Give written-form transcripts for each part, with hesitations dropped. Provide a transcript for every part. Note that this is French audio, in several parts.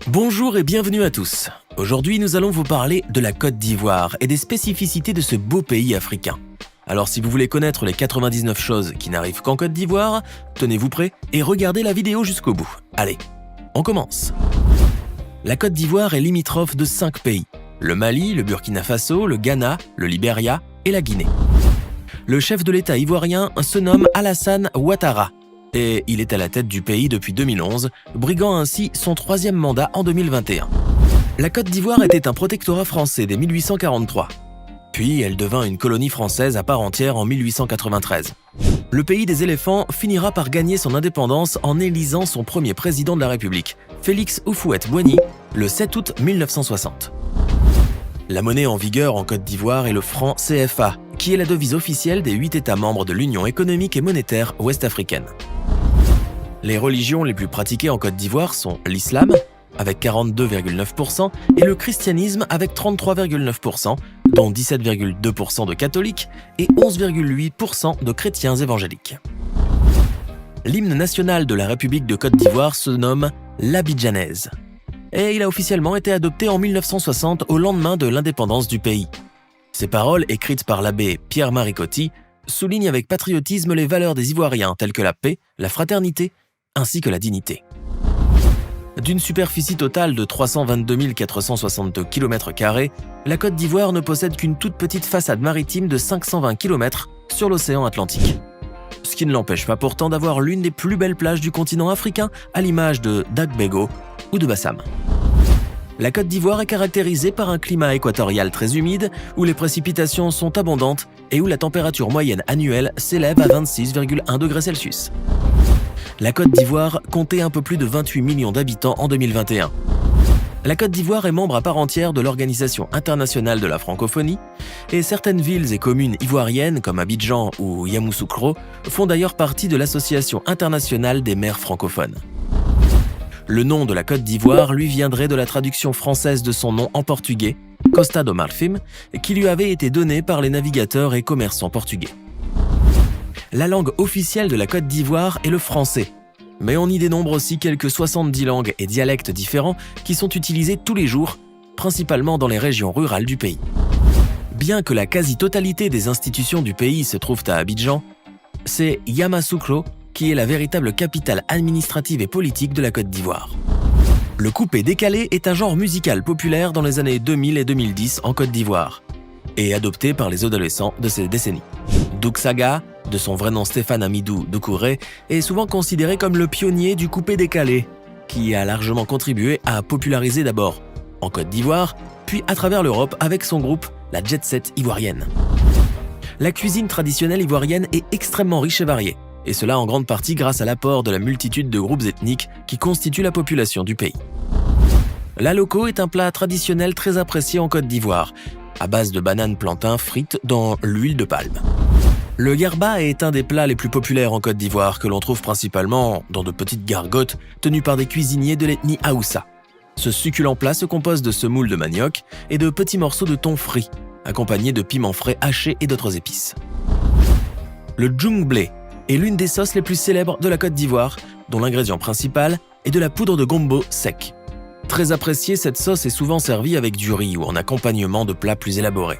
Bonjour et bienvenue à tous. Aujourd'hui, nous allons vous parler de la Côte d'Ivoire et des spécificités de ce beau pays africain. Alors si vous voulez connaître les 99 choses qui n'arrivent qu'en Côte d'Ivoire, tenez-vous prêts et regardez la vidéo jusqu'au bout. Allez, on commence. La Côte d'Ivoire est limitrophe de 5 pays. Le Mali, le Burkina Faso, le Ghana, le Libéria et la Guinée. Le chef de l'État ivoirien se nomme Alassane Ouattara et il est à la tête du pays depuis 2011, briguant ainsi son 3e mandat en 2021. La Côte d'Ivoire était un protectorat français dès 1843. Puis elle devint une colonie française à part entière en 1893. Le pays des éléphants finira par gagner son indépendance en élisant son premier président de la République, Félix Houphouët-Boigny, le 7 août 1960. La monnaie en vigueur en Côte d'Ivoire est le franc CFA, qui est la devise officielle des 8 États membres de l'Union économique et monétaire ouest-africaine. Les religions les plus pratiquées en Côte d'Ivoire sont l'islam, avec 42,9%, et le christianisme avec 33,9%, dont 17,2% de catholiques et 11,8% de chrétiens évangéliques. L'hymne national de la République de Côte d'Ivoire se nomme l'Abidjanaise, et il a officiellement été adopté en 1960 au lendemain de l'indépendance du pays. Ces paroles, écrites par l'abbé Pierre-Marie Coty, soulignent avec patriotisme les valeurs des Ivoiriens telles que la paix, la fraternité, ainsi que la dignité. D'une superficie totale de 322 462 km², la Côte d'Ivoire ne possède qu'une toute petite façade maritime de 520 km sur l'océan Atlantique. Ce qui ne l'empêche pas pourtant d'avoir l'une des plus belles plages du continent africain, à l'image de Dagbego ou de Bassam. La Côte d'Ivoire est caractérisée par un climat équatorial très humide, où les précipitations sont abondantes et où la température moyenne annuelle s'élève à 26,1 degrés Celsius. La Côte d'Ivoire comptait un peu plus de 28 millions d'habitants en 2021. La Côte d'Ivoire est membre à part entière de l'Organisation internationale de la francophonie, et certaines villes et communes ivoiriennes comme Abidjan ou Yamoussoukro font d'ailleurs partie de l'Association internationale des maires francophones. Le nom de la Côte d'Ivoire lui viendrait de la traduction française de son nom en portugais, Costa do Marfim, qui lui avait été donné par les navigateurs et commerçants portugais. La langue officielle de la Côte d'Ivoire est le français, mais on y dénombre aussi quelques 70 langues et dialectes différents qui sont utilisés tous les jours, principalement dans les régions rurales du pays. Bien que la quasi-totalité des institutions du pays se trouvent à Abidjan, c'est Yamoussoukro qui est la véritable capitale administrative et politique de la Côte d'Ivoire. Le coupé-décalé est un genre musical populaire dans les années 2000 et 2010 en Côte d'Ivoire, et adopté par les adolescents de ces décennies. Douksaga, de son vrai nom Stéphane Amidou Doucouré, est souvent considéré comme le pionnier du coupé-décalé, qui a largement contribué à populariser d'abord en Côte d'Ivoire, puis à travers l'Europe avec son groupe, la Jet Set ivoirienne. La cuisine traditionnelle ivoirienne est extrêmement riche et variée, et cela en grande partie grâce à l'apport de la multitude de groupes ethniques qui constituent la population du pays. La loco est un plat traditionnel très apprécié en Côte d'Ivoire, à base de bananes plantains frites dans l'huile de palme. Le garba est un des plats les plus populaires en Côte d'Ivoire que l'on trouve principalement dans de petites gargotes tenues par des cuisiniers de l'ethnie Haoussa. Ce succulent plat se compose de semoule de manioc et de petits morceaux de thon frit, accompagnés de piments frais hachés et d'autres épices. Le djungblé est l'une des sauces les plus célèbres de la Côte d'Ivoire, dont l'ingrédient principal est de la poudre de gombo sec. Très appréciée, cette sauce est souvent servie avec du riz ou en accompagnement de plats plus élaborés.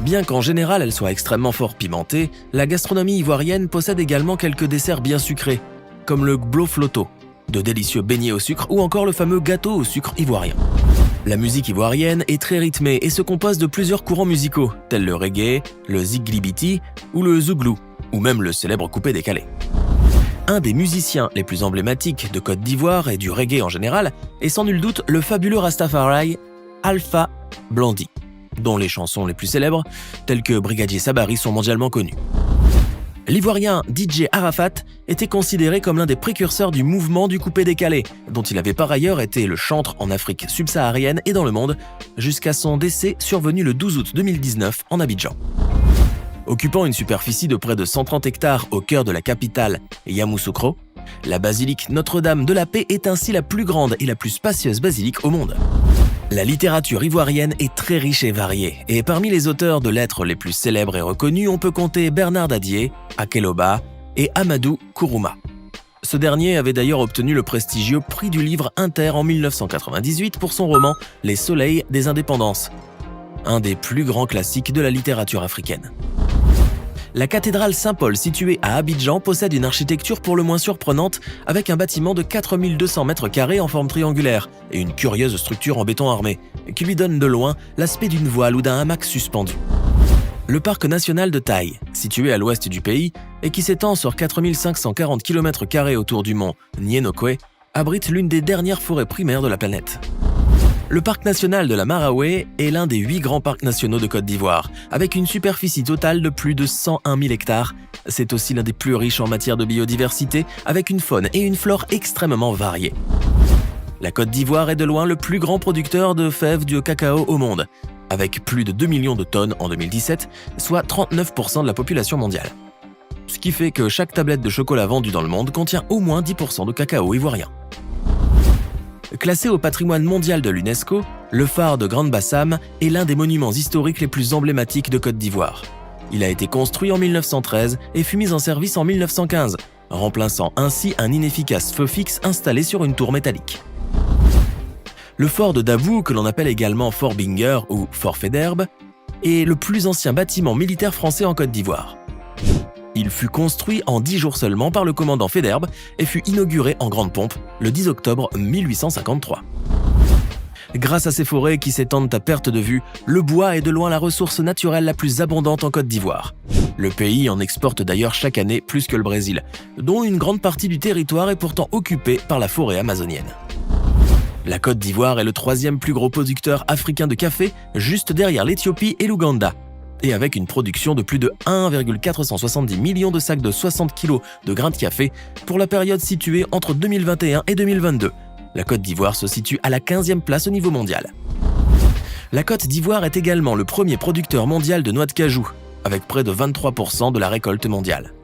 Bien qu'en général elle soit extrêmement fort pimentée, la gastronomie ivoirienne possède également quelques desserts bien sucrés, comme le gblofloto, de délicieux beignets au sucre ou encore le fameux gâteau au sucre ivoirien. La musique ivoirienne est très rythmée et se compose de plusieurs courants musicaux, tels le reggae, le ziglibiti ou le zouglou, ou même le célèbre coupé-décalé. Un des musiciens les plus emblématiques de Côte d'Ivoire et du reggae en général est sans nul doute le fabuleux Rastafari Alpha Blondy, dont les chansons les plus célèbres, telles que Brigadier Sabari, sont mondialement connues. L'Ivoirien DJ Arafat était considéré comme l'un des précurseurs du mouvement du coupé-décalé, dont il avait par ailleurs été le chantre en Afrique subsaharienne et dans le monde, jusqu'à son décès survenu le 12 août 2019 en Abidjan. Occupant une superficie de près de 130 hectares au cœur de la capitale Yamoussoukro, la basilique Notre-Dame de la Paix est ainsi la plus grande et la plus spacieuse basilique au monde. La littérature ivoirienne est très riche et variée, et parmi les auteurs de lettres les plus célèbres et reconnus, on peut compter Bernard Dadier, Akeloba et Amadou Kourouma. Ce dernier avait d'ailleurs obtenu le prestigieux prix du livre Inter en 1998 pour son roman Les Soleils des Indépendances, un des plus grands classiques de la littérature africaine. La cathédrale Saint-Paul située à Abidjan possède une architecture pour le moins surprenante avec un bâtiment de 4200 mètres carrés en forme triangulaire et une curieuse structure en béton armé qui lui donne de loin l'aspect d'une voile ou d'un hamac suspendu. Le parc national de Taï, situé à l'ouest du pays et qui s'étend sur 4540 km² autour du mont Nyenokwe, abrite l'une des dernières forêts primaires de la planète. Le parc national de la Marawe est l'un des 8 grands parcs nationaux de Côte d'Ivoire, avec une superficie totale de plus de 101 000 hectares. C'est aussi l'un des plus riches en matière de biodiversité, avec une faune et une flore extrêmement variées. La Côte d'Ivoire est de loin le plus grand producteur de fèves de cacao au monde, avec plus de 2 millions de tonnes en 2017, soit 39% de la population mondiale. Ce qui fait que chaque tablette de chocolat vendue dans le monde contient au moins 10% de cacao ivoirien. Classé au patrimoine mondial de l'UNESCO, le phare de Grand-Bassam est l'un des monuments historiques les plus emblématiques de Côte d'Ivoire. Il a été construit en 1913 et fut mis en service en 1915, remplaçant ainsi un inefficace feu fixe installé sur une tour métallique. Le fort de Davout, que l'on appelle également Fort Binger ou Fort Faidherbe, est le plus ancien bâtiment militaire français en Côte d'Ivoire. Il fut construit en 10 jours seulement par le commandant Faidherbe et fut inauguré en grande pompe le 10 octobre 1853. Grâce à ces forêts qui s'étendent à perte de vue, le bois est de loin la ressource naturelle la plus abondante en Côte d'Ivoire. Le pays en exporte d'ailleurs chaque année plus que le Brésil, dont une grande partie du territoire est pourtant occupée par la forêt amazonienne. La Côte d'Ivoire est le 3e plus gros producteur africain de café, juste derrière l'Éthiopie et l'Ouganda. Et avec une production de plus de 1,470 millions de sacs de 60 kg de grains de café pour la période située entre 2021 et 2022. La Côte d'Ivoire se situe à la 15e place au niveau mondial. La Côte d'Ivoire est également le premier producteur mondial de noix de cajou, avec près de 23% de la récolte mondiale.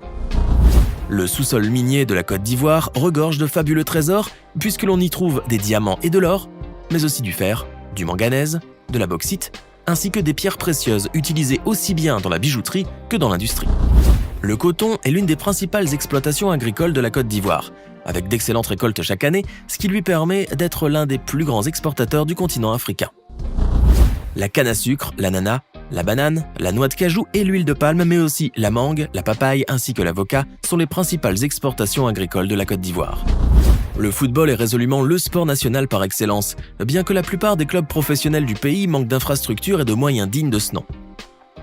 Le sous-sol minier de la Côte d'Ivoire regorge de fabuleux trésors puisque l'on y trouve des diamants et de l'or, mais aussi du fer, du manganèse, de la bauxite, ainsi que des pierres précieuses utilisées aussi bien dans la bijouterie que dans l'industrie. Le coton est l'une des principales exploitations agricoles de la Côte d'Ivoire, avec d'excellentes récoltes chaque année, ce qui lui permet d'être l'un des plus grands exportateurs du continent africain. La canne à sucre, l'ananas, la banane, la noix de cajou et l'huile de palme, mais aussi la mangue, la papaye ainsi que l'avocat sont les principales exportations agricoles de la Côte d'Ivoire. Le football est résolument le sport national par excellence, bien que la plupart des clubs professionnels du pays manquent d'infrastructures et de moyens dignes de ce nom.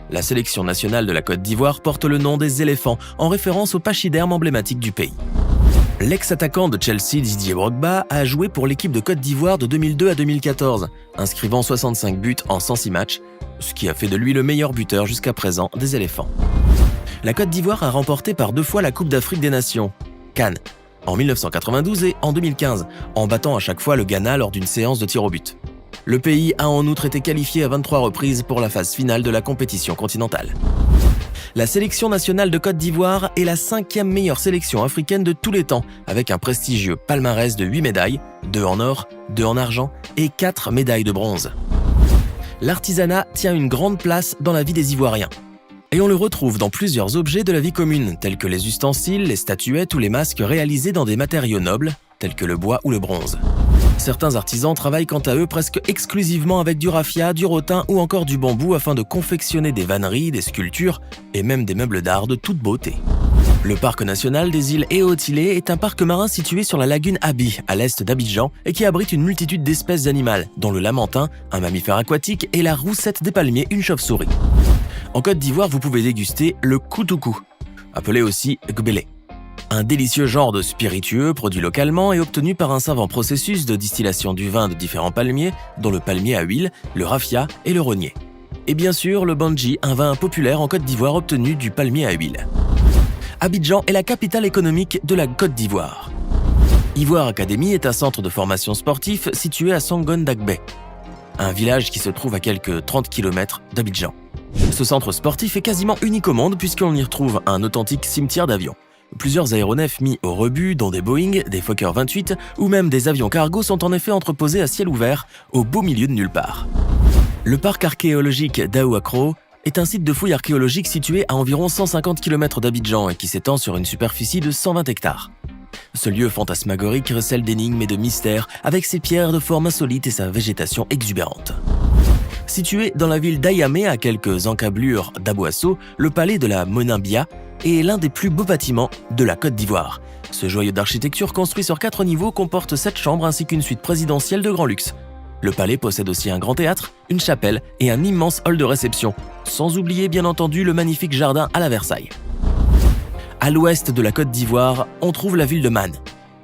La sélection nationale de la Côte d'Ivoire porte le nom des éléphants, en référence au pachyderme emblématique du pays. L'ex-attaquant de Chelsea Didier Drogba a joué pour l'équipe de Côte d'Ivoire de 2002 à 2014, inscrivant 65 buts en 106 matchs, ce qui a fait de lui le meilleur buteur jusqu'à présent des éléphants. La Côte d'Ivoire a remporté par 2 fois la Coupe d'Afrique des Nations, CAN, en 1992 et en 2015, en battant à chaque fois le Ghana lors d'une séance de tir au but. Le pays a en outre été qualifié à 23 reprises pour la phase finale de la compétition continentale. La sélection nationale de Côte d'Ivoire est la 5e meilleure sélection africaine de tous les temps, avec un prestigieux palmarès de 8 médailles, 2 en or, 2 en argent et 4 médailles de bronze. L'artisanat tient une grande place dans la vie des Ivoiriens. Et on le retrouve dans plusieurs objets de la vie commune, tels que les ustensiles, les statuettes ou les masques réalisés dans des matériaux nobles, tels que le bois ou le bronze. Certains artisans travaillent quant à eux presque exclusivement avec du raffia, du rotin ou encore du bambou afin de confectionner des vanneries, des sculptures et même des meubles d'art de toute beauté. Le parc national des îles Eotilé est un parc marin situé sur la lagune Abi, à l'est d'Abidjan, et qui abrite une multitude d'espèces animales, dont le lamantin, un mammifère aquatique, et la roussette des palmiers, une chauve-souris. En Côte d'Ivoire, vous pouvez déguster le koutoukou, appelé aussi gbélé. Un délicieux genre de spiritueux produit localement et obtenu par un savant processus de distillation du vin de différents palmiers, dont le palmier à huile, le raffia et le rognier. Et bien sûr, le bandji, un vin populaire en Côte d'Ivoire obtenu du palmier à huile. Abidjan est la capitale économique de la Côte d'Ivoire. Ivoire Academy est un centre de formation sportif situé à Songon-Dagbe, un village qui se trouve à quelques 30 km d'Abidjan. Ce centre sportif est quasiment unique au monde puisqu'on y retrouve un authentique cimetière d'avions. Plusieurs aéronefs mis au rebut, dont des Boeing, des Fokker 28 ou même des avions cargo sont en effet entreposés à ciel ouvert, au beau milieu de nulle part. Le parc archéologique d'Aouakro est un site de fouilles archéologiques situé à environ 150 km d'Abidjan et qui s'étend sur une superficie de 120 hectares. Ce lieu fantasmagorique recèle d'énigmes et de mystères avec ses pierres de forme insolite et sa végétation exubérante. Situé dans la ville d'Ayamé à quelques encablures d'Aboasso, le palais de la Monimbia est l'un des plus beaux bâtiments de la Côte d'Ivoire. Ce joyau d'architecture construit sur 4 niveaux comporte 7 chambres ainsi qu'une suite présidentielle de grand luxe. Le palais possède aussi un grand théâtre, une chapelle et un immense hall de réception, sans oublier bien entendu le magnifique jardin à la Versailles. À l'ouest de la Côte d'Ivoire, on trouve la ville de Man,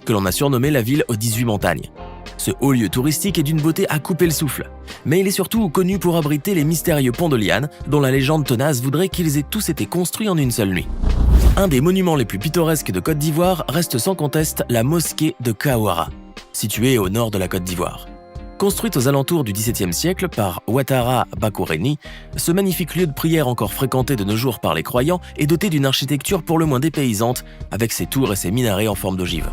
que l'on a surnommée la ville aux 18 montagnes. Ce haut lieu touristique est d'une beauté à couper le souffle, mais il est surtout connu pour abriter les mystérieux ponts de liane, dont la légende tenace voudrait qu'ils aient tous été construits en une seule nuit. Un des monuments les plus pittoresques de Côte d'Ivoire reste sans conteste la mosquée de Kawara, située au nord de la Côte d'Ivoire. Construite aux alentours du XVIIe siècle par Ouattara Bakoureni, ce magnifique lieu de prière encore fréquenté de nos jours par les croyants est doté d'une architecture pour le moins dépaysante, avec ses tours et ses minarets en forme d'ogive.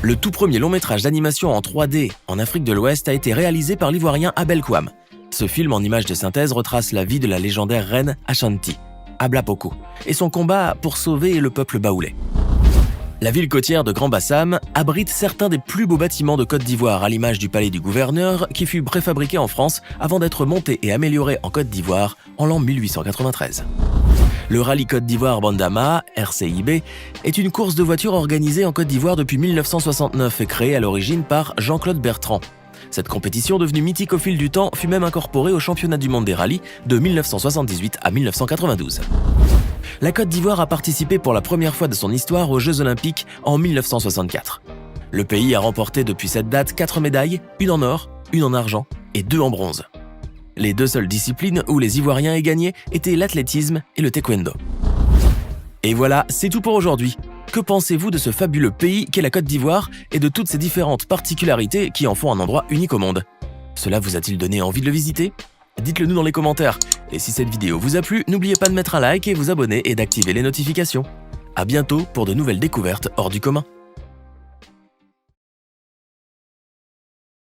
Le tout premier long métrage d'animation en 3D en Afrique de l'Ouest a été réalisé par l'Ivoirien Abel Kouam. Ce film en images de synthèse retrace la vie de la légendaire reine Ashanti, Ablapoko, et son combat pour sauver le peuple baoulé. La ville côtière de Grand Bassam abrite certains des plus beaux bâtiments de Côte d'Ivoire à l'image du palais du gouverneur qui fut préfabriqué en France avant d'être monté et amélioré en Côte d'Ivoire en l'an 1893. Le Rallye Côte d'Ivoire Bandama, RCIB, est une course de voitures organisée en Côte d'Ivoire depuis 1969 et créée à l'origine par Jean-Claude Bertrand. Cette compétition, devenue mythique au fil du temps, fut même incorporée au championnat du monde des rallyes de 1978 à 1992. La Côte d'Ivoire a participé pour la première fois de son histoire aux Jeux Olympiques en 1964. Le pays a remporté depuis cette date 4 médailles, une en or, une en argent et 2 en bronze. Les 2 seules disciplines où les Ivoiriens aient gagné étaient l'athlétisme et le taekwondo. Et voilà, c'est tout pour aujourd'hui. Que pensez-vous de ce fabuleux pays qu'est la Côte d'Ivoire et de toutes ces différentes particularités qui en font un endroit unique au monde? Cela vous a-t-il donné envie de le visiter? Dites-le nous dans les commentaires. Et si cette vidéo vous a plu, n'oubliez pas de mettre un like et vous abonner et d'activer les notifications. À bientôt pour de nouvelles découvertes hors du commun.